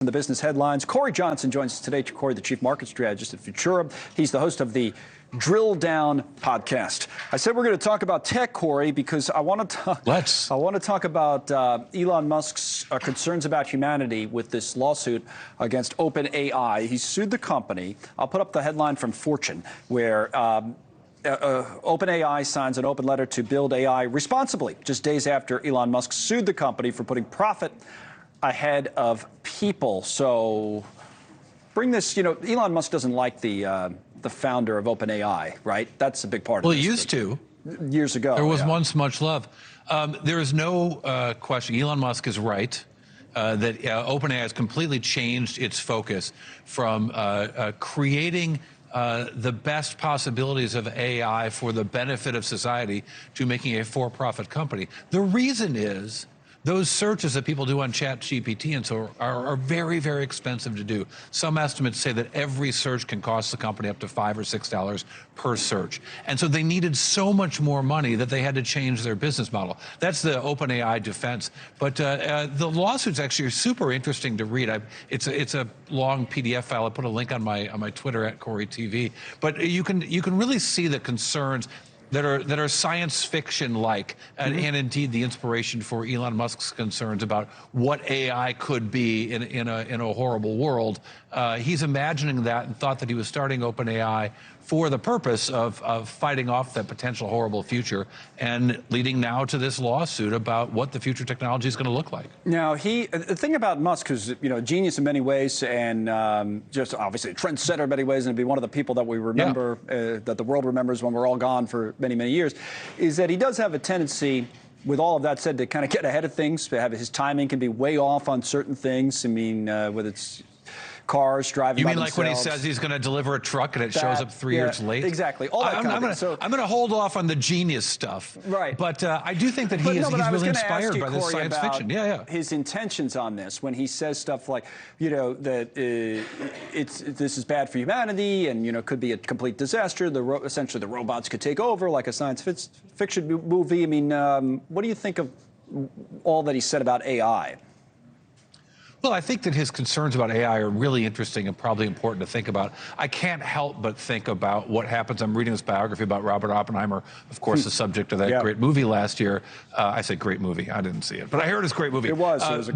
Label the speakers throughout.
Speaker 1: The business headlines. Cory Johnson joins us today. Cory, the chief market strategist at Futurum. He's the host of the Drill Down podcast. I said we're going to talk about tech, Cory, because I want to talk about Elon Musk's concerns about humanity with this lawsuit against OpenAI. He sued the company. I'll put up the headline from Fortune, where OpenAI signs an open letter to build AI responsibly, just days after Elon Musk sued the company for putting profit ahead of people. So bring this, Elon Musk doesn't like the founder of OpenAI, right? That's a big part of it.
Speaker 2: Well, he used to.
Speaker 1: Years ago.
Speaker 2: There was once much love. There is no question. Elon Musk is right that OpenAI has completely changed its focus from creating the best possibilities of AI for the benefit of society to making a for-profit company. The reason is those searches that people do on ChatGPT and so are very, very expensive to do. Some estimates say that every search can cost the company up to $5 or $6 per search. And so they needed so much more money that they had to change their business model. That's the OpenAI defense. But the lawsuits actually are super interesting to read. It's a long PDF file. I put a link on my Twitter at CoryTV. But you can really see the concerns that are science fiction-like, and indeed the inspiration for Elon Musk's concerns about what AI could be in a horrible world. He's imagining that and thought that he was starting OpenAI for the purpose of fighting off that potential horrible future, and leading now to this lawsuit about what the future technology is going to look like.
Speaker 1: Now, the thing about Musk is, a genius in many ways, and just obviously a trendsetter in many ways, and be one of the people that we remember, that the world remembers when we're all gone for many, many years, is that he does have a tendency, with all of that said, to kind of get ahead of things. His timing can be way off on certain things. I mean, whether it's cars driving.
Speaker 2: You mean like when he says he's going to deliver a truck and it shows up 3 years late?
Speaker 1: Exactly. All that
Speaker 2: I'm going to hold off on the genius stuff.
Speaker 1: Right.
Speaker 2: But I do think that he's really inspired by this science fiction.
Speaker 1: His intentions on this, when he says stuff like, that this is bad for humanity and, could be a complete disaster. Essentially, the robots could take over like a science fiction movie. I mean, what do you think of all that he said about AI?
Speaker 2: Well, I think that his concerns about AI are really interesting and probably important to think about. I can't help but think about what happens. I'm reading this biography about Robert Oppenheimer, of course, the subject of that great movie last year. I said great movie. I didn't see it, but I heard it's a great movie.
Speaker 1: It was. It was a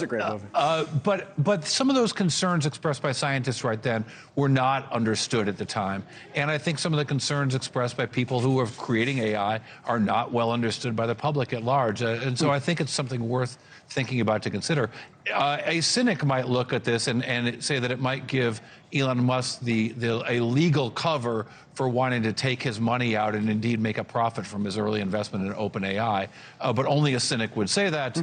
Speaker 1: great movie.
Speaker 2: But some of those concerns expressed by scientists right then were not understood at the time. And I think some of the concerns expressed by people who are creating AI are not well understood by the public at large. And so I think it's something worth thinking about to consider. A cynic might look at this and say that it might give Elon Musk a legal cover for wanting to take his money out and indeed make a profit from his early investment in OpenAI. But only a cynic would say that.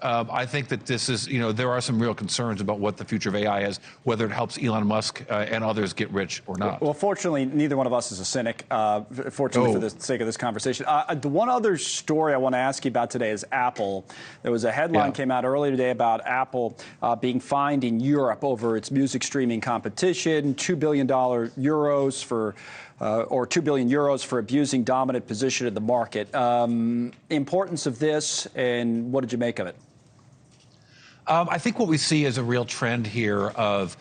Speaker 2: I think that this is, there are some real concerns about what the future of AI is, whether it helps Elon Musk and others get rich or not.
Speaker 1: Well, fortunately, neither one of us is a cynic, fortunately for the sake of this conversation. The one other story I want to ask you about today is Apple. There was a headline came out earlier today about Apple being fined in Europe over its music streaming competition, $2 billion or 2 billion euros for abusing dominant position in the market. Importance of this, and what did you make of it?
Speaker 2: I think what we see is a real trend here of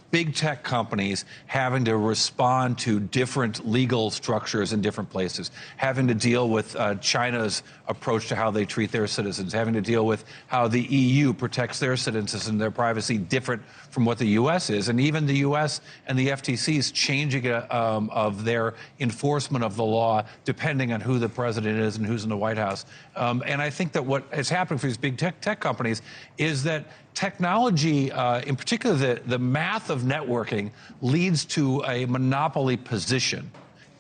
Speaker 2: big tech companies having to respond to different legal structures in different places, having to deal with China's approach to how they treat their citizens, having to deal with how the EU protects their citizens and their privacy different from what the U.S. is. And even the U.S. and the FTC's changing of their enforcement of the law depending on who the president is and who's in the White House. And I think that what is happening for these big tech companies is that technology, in particular the math of networking, leads to a monopoly position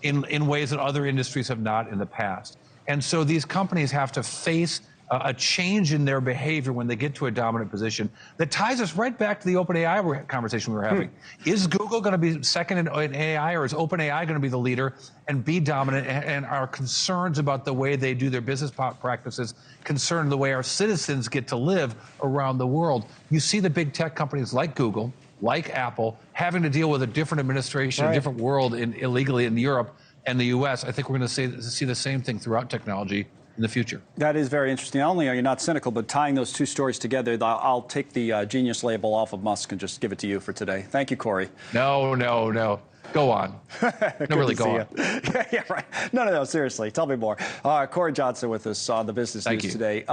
Speaker 2: in ways that other industries have not in the past. And so these companies have to face a change in their behavior when they get to a dominant position that ties us right back to the OpenAI conversation we were having. Is Google going to be second in AI, or is OpenAI going to be the leader and be dominant? And our concerns about the way they do their business practices concern the way our citizens get to live around the world. You see the big tech companies like Google, like Apple, having to deal with a different administration, a different world illegally in Europe and the U.S. I think we're going to see the same thing throughout technology in the future.
Speaker 1: That is very interesting. Not only are you not cynical, but tying those two stories together, I'll take the genius label off of Musk and just give it to you for today. Thank you, Cory.
Speaker 2: No. Go on. No, really, go on.
Speaker 1: Yeah, right. No, seriously. Tell me more. Cory Johnson with us on the Business News today.